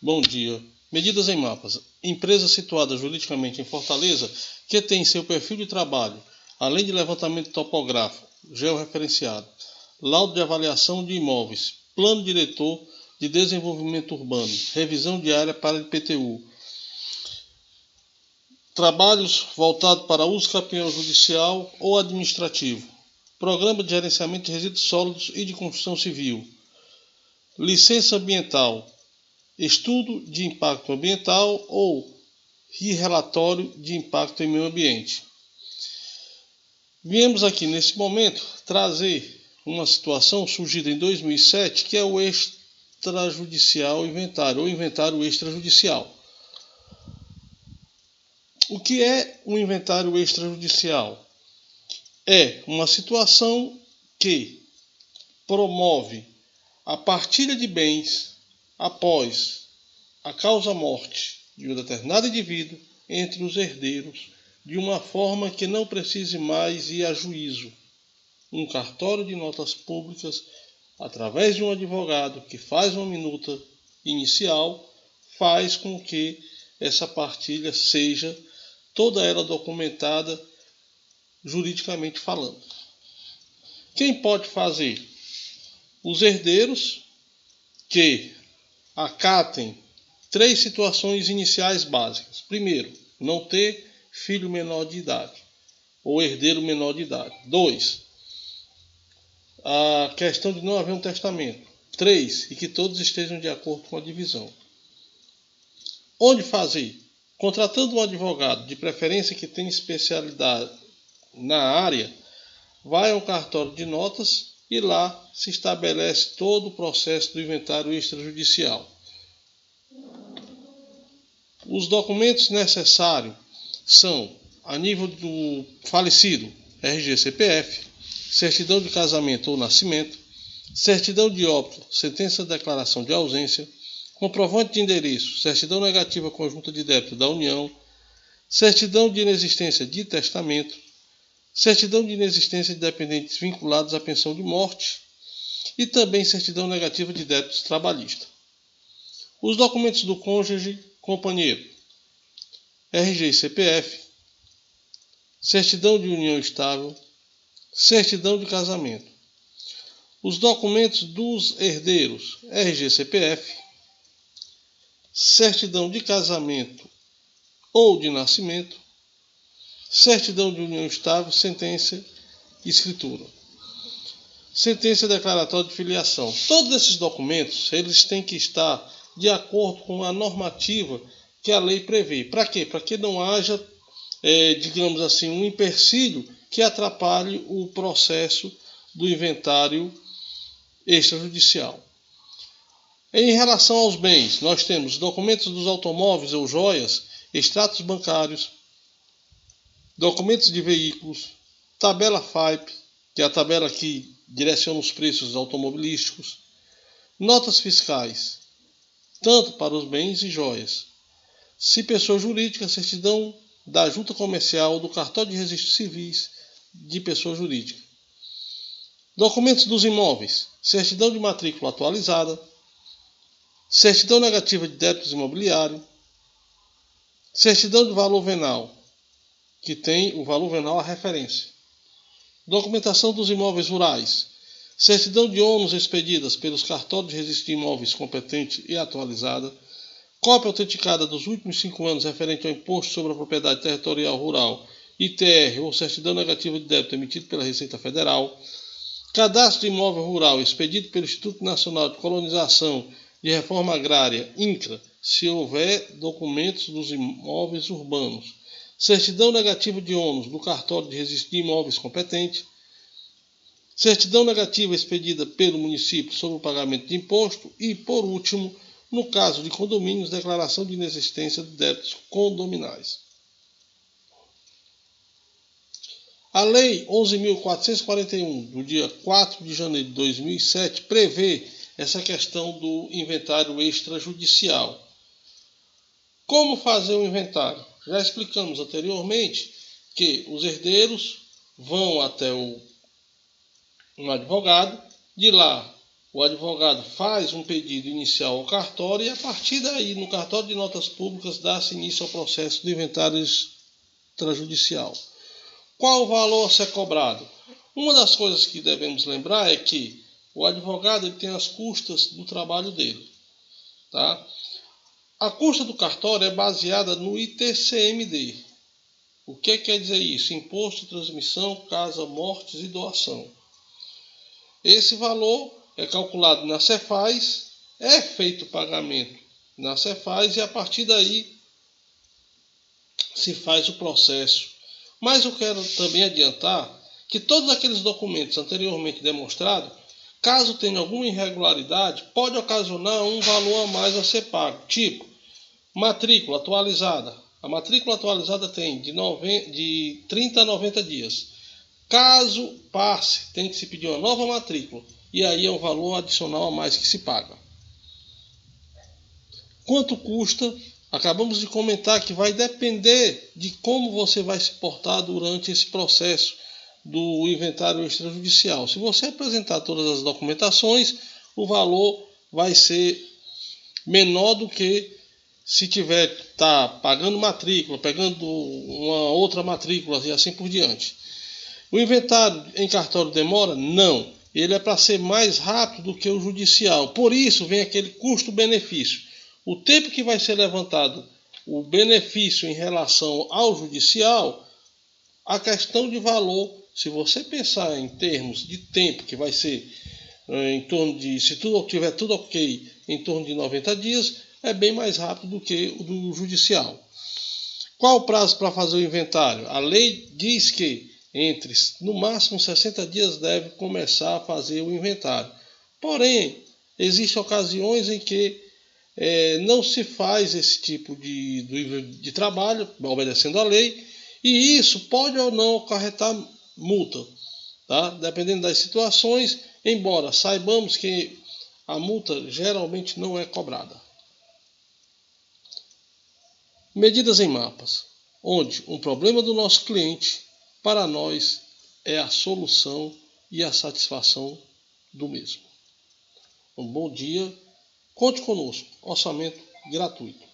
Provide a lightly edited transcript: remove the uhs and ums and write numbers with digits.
Bom dia. Medidas em mapas. Empresa situada juridicamente em Fortaleza, que tem seu perfil de trabalho, além de levantamento topográfico, georreferenciado, laudo de avaliação de imóveis, plano diretor de desenvolvimento urbano, revisão diária para IPTU, trabalhos voltados para uso campeão judicial ou administrativo, programa de gerenciamento de resíduos sólidos e de construção civil, licença ambiental, estudo de impacto ambiental ou relatório de impacto em meio ambiente. Viemos aqui nesse momento trazer uma situação surgida em 2007, que é o extrajudicial inventário, ou inventário extrajudicial. O que é um inventário extrajudicial? É uma situação que promove a partilha de bens após a causa-morte de um determinado indivíduo entre os herdeiros, de uma forma que não precise mais ir a juízo. Um cartório de notas públicas, através de um advogado que faz uma minuta inicial, faz com que essa partilha seja toda ela documentada juridicamente falando. Quem pode fazer? Os herdeiros que acatem 3 situações iniciais básicas. Primeiro, não ter filho menor de idade ou herdeiro menor de idade. 2, a questão de não haver um testamento. 3, e que todos estejam de acordo com a divisão. Onde fazer? Contratando um advogado, de preferência que tenha especialidade na área, vai ao cartório de notas e lá se estabelece todo o processo do inventário extrajudicial. Os documentos necessários são, a nível do falecido, RG, CPF, certidão de casamento ou nascimento, certidão de óbito, sentença de declaração de ausência, comprovante de endereço, certidão negativa conjunta de débito da União, certidão de inexistência de testamento, certidão de inexistência de dependentes vinculados à pensão de morte e também certidão negativa de débitos trabalhistas. Os documentos do cônjuge companheiro, RG e CPF, certidão de união estável, certidão de casamento. Os documentos dos herdeiros, RG e CPF, certidão de casamento ou de nascimento, certidão de união estável, sentença e escritura. Sentença declaratória de filiação. Todos esses documentos, eles têm que estar de acordo com a normativa que a lei prevê. Para quê? Para que não haja, digamos assim, um empecilho que atrapalhe o processo do inventário extrajudicial. Em relação aos bens, nós temos documentos dos automóveis ou joias, extratos bancários, documentos de veículos, tabela FAIP, que é a tabela que direciona os preços automobilísticos, notas fiscais, tanto para os bens e joias. Se pessoa jurídica, certidão da junta comercial ou do cartório de registros civis de pessoa jurídica. Documentos dos imóveis, certidão de matrícula atualizada, certidão negativa de débitos imobiliários, certidão de valor venal, que tem o valor venal à referência. Documentação dos imóveis rurais, certidão de ônus expedidas pelos cartórios de registro de imóveis competente e atualizada, cópia autenticada dos últimos 5 anos referente ao Imposto sobre a Propriedade Territorial Rural, ITR, ou certidão negativa de débito emitido pela Receita Federal, cadastro de imóvel rural expedido pelo Instituto Nacional de Colonização de Reforma Agrária, INCRA, se houver documentos dos imóveis urbanos, certidão negativa de ônus do cartório de registro de imóveis competente, certidão negativa expedida pelo município sobre o pagamento de imposto e, por último, no caso de condomínios, declaração de inexistência de débitos condominais. A Lei 11.441, do dia 4 de janeiro de 2007, prevê essa questão do inventário extrajudicial. Como fazer o inventário? Já explicamos anteriormente que os herdeiros vão até um advogado, de lá o advogado faz um pedido inicial ao cartório e a partir daí, no cartório de notas públicas, dá-se início ao processo do inventário extrajudicial. Qual o valor a ser cobrado? Uma das coisas que devemos lembrar é que o advogado ele tem as custas do trabalho dele. Tá? A custa do cartório é baseada no ITCMD. O que quer dizer isso? Imposto de transmissão, casa, mortes e doação. Esse valor é calculado na Cefaz, é feito o pagamento na Cefaz e a partir daí se faz o processo. Mas eu quero também adiantar que todos aqueles documentos anteriormente demonstrados, caso tenha alguma irregularidade, pode ocasionar um valor a mais a ser pago. Tipo, matrícula atualizada. A matrícula atualizada tem de 30 a 90 dias. Caso passe, tem que se pedir uma nova matrícula. E aí é um valor adicional a mais que se paga. Quanto custa? Acabamos de comentar que vai depender de como você vai se portar durante esse processo do inventário extrajudicial. Se você apresentar todas as documentações, o valor vai ser menor do que se pagando matrícula, pegando uma outra matrícula e assim por diante. O inventário em cartório demora? Não. Ele é para ser mais rápido do que o judicial. Por isso vem aquele custo-benefício. O tempo que vai ser levantado o benefício em relação ao judicial, a questão de valor, se você pensar em termos de tempo, que vai ser em torno de, se tudo tiver tudo ok, em torno de 90 dias, é bem mais rápido do que o do judicial. Qual o prazo para fazer o inventário? A lei diz que entre no máximo 60 dias deve começar a fazer o inventário. Porém, existem ocasiões em que não se faz esse tipo de trabalho, obedecendo a lei, e isso pode ou não acarretar multa, tá? Dependendo das situações, embora saibamos que a multa geralmente não é cobrada. Medidas em mapas, onde um problema do nosso cliente, para nós, é a solução e a satisfação do mesmo. Um bom dia, conte conosco, orçamento gratuito.